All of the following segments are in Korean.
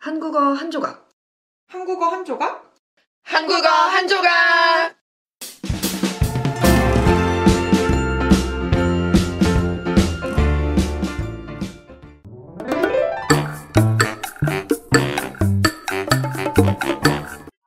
한국어 한 조각. 한국어 한 조각? 한국어 한 조각!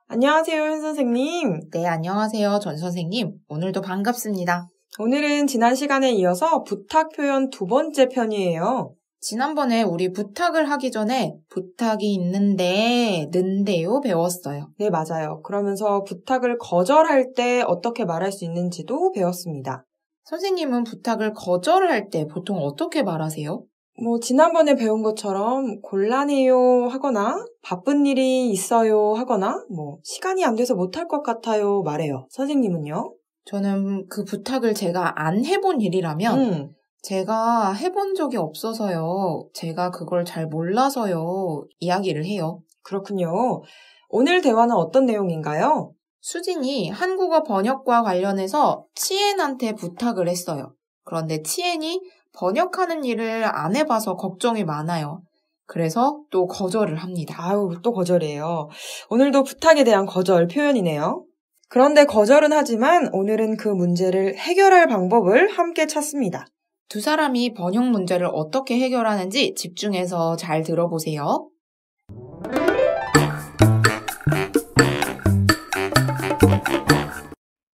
안녕하세요, 현 선생님. 네, 안녕하세요. 전 선생님. 오늘도 반갑습니다. 오늘은 지난 시간에 이어서 부탁 표현 두 번째 편이에요. 지난번에 우리 부탁을 하기 전에 부탁이 있는데, 는데요 배웠어요. 네, 맞아요. 그러면서 부탁을 거절할 때 어떻게 말할 수 있는지도 배웠습니다. 선생님은 부탁을 거절할 때 보통 어떻게 말하세요? 지난번에 배운 것처럼 곤란해요 하거나 바쁜 일이 있어요 하거나 시간이 안 돼서 못할 것 같아요 말해요. 선생님은요? 저는 그 부탁을 제가 안 해본 일이라면 제가 해본 적이 없어서요. 제가 그걸 잘 몰라서요. 이야기를 해요. 그렇군요. 오늘 대화는 어떤 내용인가요? 수진이 한국어 번역과 관련해서 치엔한테 부탁을 했어요. 그런데 치엔이 번역하는 일을 안 해봐서 걱정이 많아요. 그래서 또 거절을 합니다. 아유, 또 거절이에요. 오늘도 부탁에 대한 거절 표현이네요. 그런데 거절은 하지만 오늘은 그 문제를 해결할 방법을 함께 찾습니다. 두 사람이 번역 문제를 어떻게 해결하는지 집중해서 잘 들어보세요.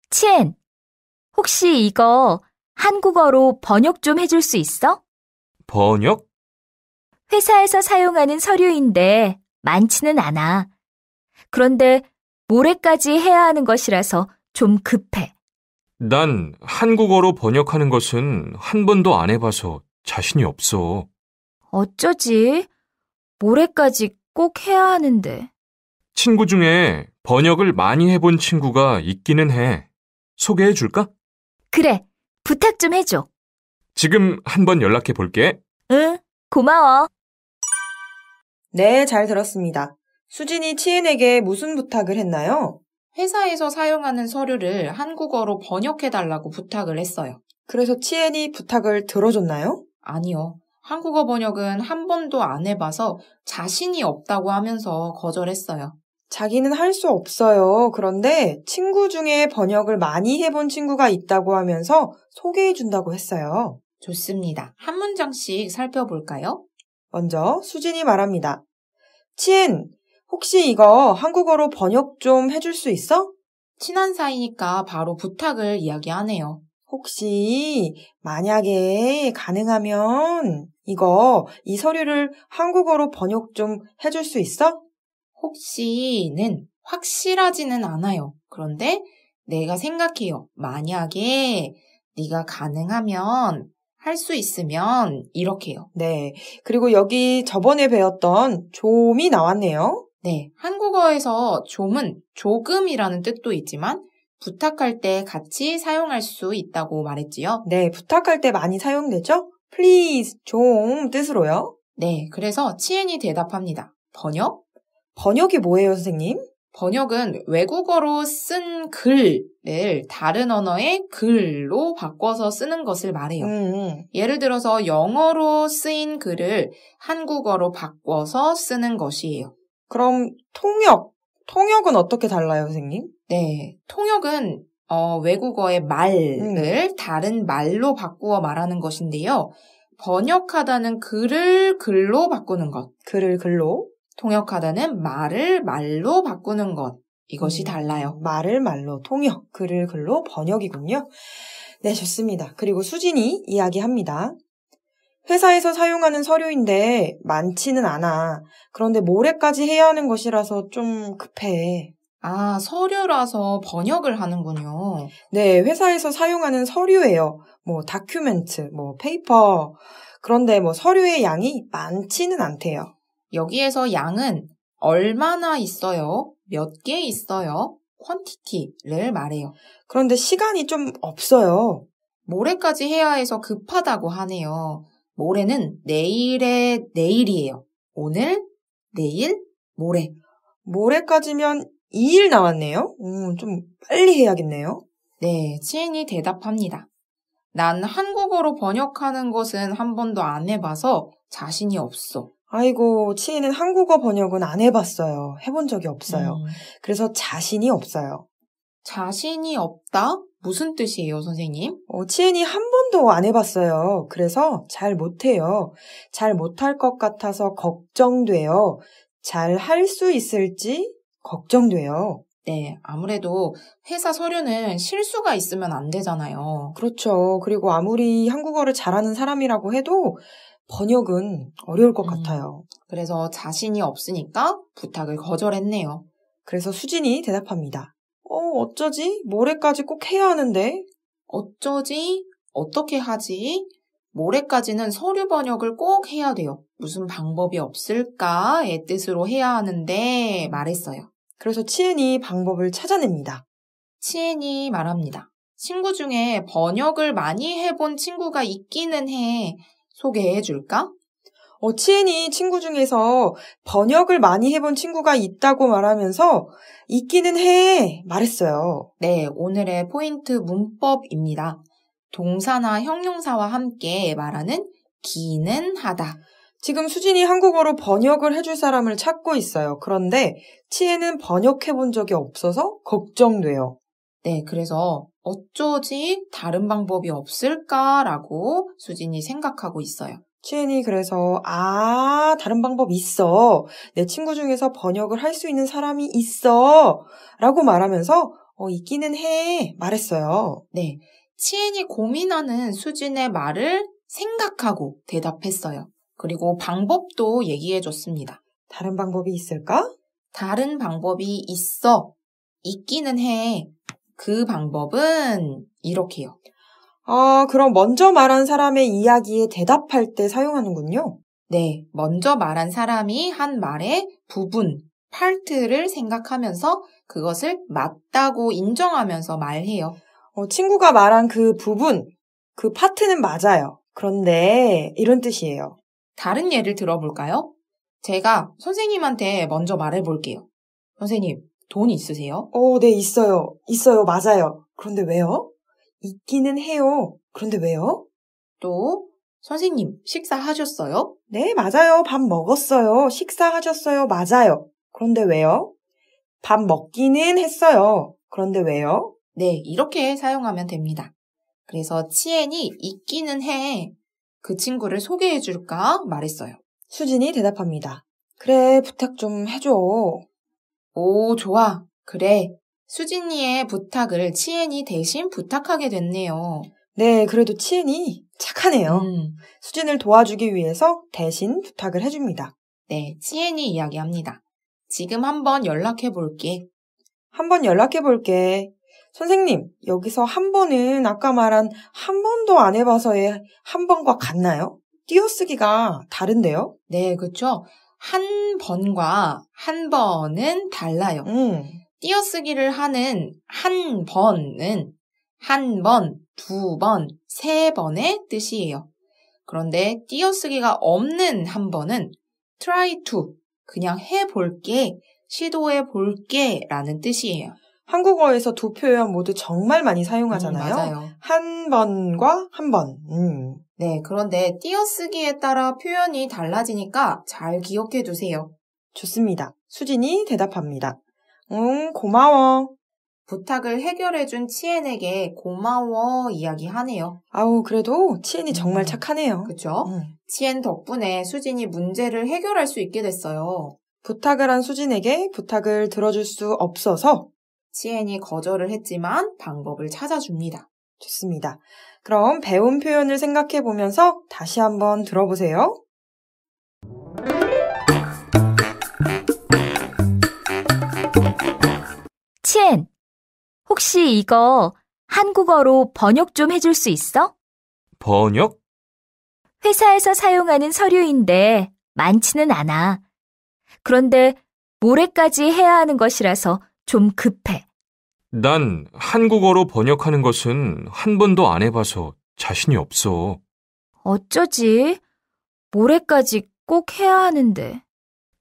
치엔, 혹시 이거 한국어로 번역 좀 해줄 수 있어? 번역? 회사에서 사용하는 서류인데 많지는 않아. 그런데 모레까지 해야 하는 것이라서 좀 급해. 난 한국어로 번역하는 것은 한 번도 안 해봐서 자신이 없어. 어쩌지? 모레까지 꼭 해야 하는데. 친구 중에 번역을 많이 해본 친구가 있기는 해. 소개해 줄까? 그래, 부탁 좀 해줘. 지금 한번 연락해 볼게. 응, 고마워. 네, 잘 들었습니다. 수진이 치엔에게 무슨 부탁을 했나요? 회사에서 사용하는 서류를 한국어로 번역해달라고 부탁을 했어요. 그래서 치엔이 부탁을 들어줬나요? 아니요. 한국어 번역은 한 번도 안 해봐서 자신이 없다고 하면서 거절했어요. 자기는 할 수 없어요. 그런데 친구 중에 번역을 많이 해본 친구가 있다고 하면서 소개해준다고 했어요. 좋습니다. 한 문장씩 살펴볼까요? 먼저 수진이 말합니다. 치엔, 혹시 이거 한국어로 번역 좀 해줄 수 있어? 친한 사이니까 바로 부탁을 이야기하네요. 혹시 만약에 가능하면 이 서류를 한국어로 번역 좀 해줄 수 있어? 혹시는 확실하지는 않아요. 그런데 내가 생각해요. 만약에 네가 가능하면 할 수 있으면 이렇게요. 네. 그리고 여기 저번에 배웠던 좀이 나왔네요. 네. 한국어에서 좀은 조금이라는 뜻도 있지만 부탁할 때 같이 사용할 수 있다고 말했지요. 네. 부탁할 때 많이 사용되죠? please, 좀 뜻으로요. 네. 그래서 치엔이 대답합니다. 번역? 번역이 뭐예요, 선생님? 번역은 외국어로 쓴 글을 다른 언어의 글로 바꿔서 쓰는 것을 말해요. 예를 들어서 영어로 쓰인 글을 한국어로 바꿔서 쓰는 것이에요. 그럼 통역은 어떻게 달라요, 선생님? 네, 통역은 외국어의 말을 다른 말로 바꾸어 말하는 것인데요. 번역하다는 글을 글로 바꾸는 것. 글을 글로. 통역하다는 말을 말로 바꾸는 것. 이것이 달라요. 말을 말로 통역, 글을 글로 번역이군요. 네, 좋습니다. 그리고 수진이 이야기합니다. 회사에서 사용하는 서류인데 많지는 않아. 그런데 모레까지 해야 하는 것이라서 좀 급해. 아, 서류라서 번역을 하는군요. 네, 회사에서 사용하는 서류예요. 다큐멘트, 페이퍼. 그런데 서류의 양이 많지는 않대요. 여기에서 양은 얼마나 있어요? 몇 개 있어요? quantity를 말해요. 그런데 시간이 좀 없어요. 모레까지 해야 해서 급하다고 하네요. 모레는 내일의 내일이에요. 오늘, 내일, 모레. 모레까지면 2일 나왔네요. 좀 빨리 해야겠네요. 네, 치엔이 대답합니다. 난 한국어로 번역하는 것은 한 번도 안 해봐서 자신이 없어. 아이고, 치에는 한국어 번역은 안 해봤어요. 해본 적이 없어요. 그래서 자신이 없어요. 자신이 없다? 무슨 뜻이에요, 선생님? 치엔이 한 번도 안 해봤어요. 그래서 잘 못해요. 잘 못할 것 같아서 걱정돼요. 잘 할 수 있을지 걱정돼요. 네, 아무래도 회사 서류는 실수가 있으면 안 되잖아요. 그렇죠. 그리고 아무리 한국어를 잘하는 사람이라고 해도 번역은 어려울 것 같아요. 그래서 자신이 없으니까 부탁을 거절했네요. 그래서 수진이 대답합니다. 어쩌지? 모레까지 꼭 해야 하는데. 어쩌지? 어떻게 하지? 모레까지는 서류 번역을 꼭 해야 돼요. 무슨 방법이 없을까의 뜻으로 해야 하는데 말했어요. 그래서 치엔이 방법을 찾아냅니다. 치엔이 말합니다. 친구 중에 번역을 많이 해본 친구가 있기는 해. 소개해 줄까? 치엔이 친구 중에서 번역을 많이 해본 친구가 있다고 말하면서 있기는 해 말했어요. 네, 오늘의 포인트 문법입니다. 동사나 형용사와 함께 말하는 기는 하다. 지금 수진이 한국어로 번역을 해줄 사람을 찾고 있어요. 그런데 치에는 번역해본 적이 없어서 걱정돼요. 네, 그래서 어쩌지 다른 방법이 없을까라고 수진이 생각하고 있어요. 치엔이 그래서 다른 방법 있어. 내 친구 중에서 번역을 할 수 있는 사람이 있어. 라고 말하면서 있기는 해 말했어요. 네, 치엔이 고민하는 수진의 말을 생각하고 대답했어요. 그리고 방법도 얘기해줬습니다. 다른 방법이 있을까? 다른 방법이 있어. 있기는 해. 그 방법은 이렇게요. 그럼 먼저 말한 사람의 이야기에 대답할 때 사용하는군요. 네, 먼저 말한 사람이 한 말의 부분, 파트를 생각하면서 그것을 맞다고 인정하면서 말해요. 친구가 말한 그 부분, 그 파트는 맞아요. 그런데 이런 뜻이에요. 다른 예를 들어볼까요? 제가 선생님한테 먼저 말해볼게요. 선생님, 돈 있으세요? 네, 있어요. 있어요. 맞아요. 그런데 왜요? 있기는 해요. 그런데 왜요? 또, 선생님, 식사하셨어요? 네, 맞아요. 밥 먹었어요. 식사하셨어요. 맞아요. 그런데 왜요? 밥 먹기는 했어요. 그런데 왜요? 네, 이렇게 사용하면 됩니다. 그래서 치엔이 있기는 해. 그 친구를 소개해줄까 말했어요. 수진이 대답합니다. 그래, 부탁 좀 해줘. 오, 좋아. 그래. 수진이의 부탁을 치엔이 대신 부탁하게 됐네요. 네, 그래도 치엔이 착하네요. 수진을 도와주기 위해서 대신 부탁을 해줍니다. 네, 치엔이 이야기합니다. 지금 한번 연락해볼게. 한번 연락해볼게. 선생님, 여기서 한 번은 아까 말한 한 번도 안 해봐서의 한 번과 같나요? 띄어쓰기가 다른데요? 네, 그렇죠. 한 번과 한 번은 달라요. 띄어쓰기를 하는 한 번은 한 번, 두 번, 세 번의 뜻이에요. 그런데 띄어쓰기가 없는 한 번은 try to, 그냥 해볼게, 시도해볼게 라는 뜻이에요. 한국어에서 두 표현 모두 정말 많이 사용하잖아요. 맞아요. 한 번과 한 번. 네, 그런데 띄어쓰기에 따라 표현이 달라지니까 잘 기억해 두세요. 좋습니다. 수진이 대답합니다. 고마워. 부탁을 해결해준 치엔에게 고마워 이야기하네요. 그래도 치엔이 정말 착하네요. 그쵸? 치엔 덕분에 수진이 문제를 해결할 수 있게 됐어요. 부탁을 한 수진에게 부탁을 들어줄 수 없어서 치엔이 거절을 했지만 방법을 찾아줍니다. 좋습니다. 그럼 배운 표현을 생각해 보면서 다시 한번 들어보세요. 치엔, 혹시 이거 한국어로 번역 좀 해줄 수 있어? 번역? 회사에서 사용하는 서류인데 많지는 않아. 그런데 모레까지 해야 하는 것이라서 좀 급해. 난 한국어로 번역하는 것은 한 번도 안 해봐서 자신이 없어. 어쩌지? 모레까지 꼭 해야 하는데.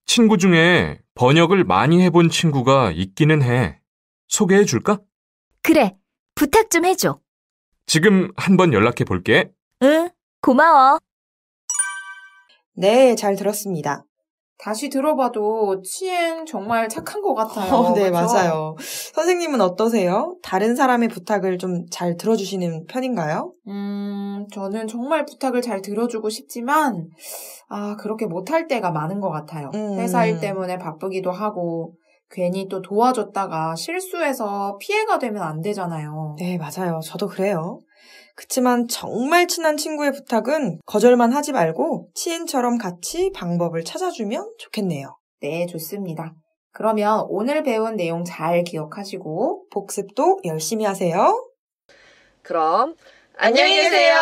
친구 중에 번역을 많이 해본 친구가 있기는 해. 소개해 줄까? 그래, 부탁 좀 해줘. 지금 한번 연락해 볼게. 응, 고마워. 네, 잘 들었습니다. 다시 들어봐도 치엔 정말 착한 것 같아요. 네, 그렇죠? 맞아요. 선생님은 어떠세요? 다른 사람의 부탁을 좀 잘 들어주시는 편인가요? 저는 정말 부탁을 잘 들어주고 싶지만, 그렇게 못할 때가 많은 것 같아요. 회사 일 때문에 바쁘기도 하고, 괜히 또 도와줬다가 실수해서 피해가 되면 안 되잖아요. 네, 맞아요. 저도 그래요. 그치만 정말 친한 친구의 부탁은 거절만 하지 말고 치엔처럼 같이 방법을 찾아주면 좋겠네요. 네, 좋습니다. 그러면 오늘 배운 내용 잘 기억하시고 복습도 열심히 하세요. 그럼 안녕히 계세요.